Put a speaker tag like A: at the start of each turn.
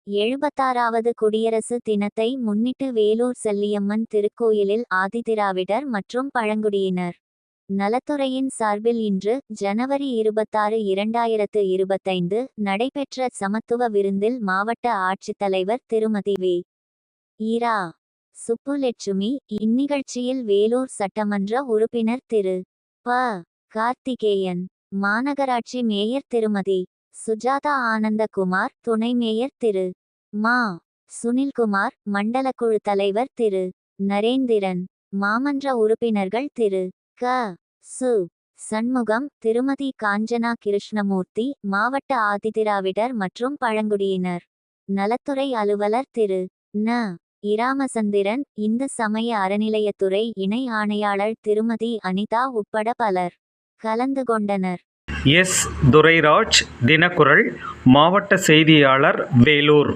A: 76வது குடியரசு தினத்தை முன்னிட்டு வேலூர் செல்லியம்மன் திருக்கோயிலில் ஆதிதிராவிடர் மற்றும் பழங்குடியினர் நலத்துறையின் சார்பில் இன்று ஜனவரி 26, 2025 நடைபெற்ற சமத்துவ விருந்தில் மாவட்ட ஆட்சித்தலைவர் திருமதி வி. ஈரா. சுப்புலட்சுமி. இந்நிகழ்ச்சியில் வேலூர் சட்டமன்ற உறுப்பினர் திரு. ப. கார்த்திகேயன், மாநகராட்சி மேயர் திருமதி. சுஜாதா ஆனந்தகுமார், துணை மேயர் திரு. மா. சுனில்குமார், மண்டலக்குழு தலைவர் திரு. நரேந்திரன், மாமன்ற உறுப்பினர்கள் திரு. க. சு. சண்முகம், திருமதி காஞ்சனா கிருஷ்ணமூர்த்தி, மாவட்ட ஆதிதிராவிடர் மற்றும் பழங்குடியினர் நலத்துறை அலுவலர் திரு. ந. இராமசந்திரன், இந்து சமய அறநிலையத்துறை இணை ஆணையாளர் திருமதி அனிதா உட்பட பலர் கலந்து கொண்டனர்.
B: எஸ். துரைராஜ், தினக்குரல், மாவட்ட செய்தியாளர், வேலூர்.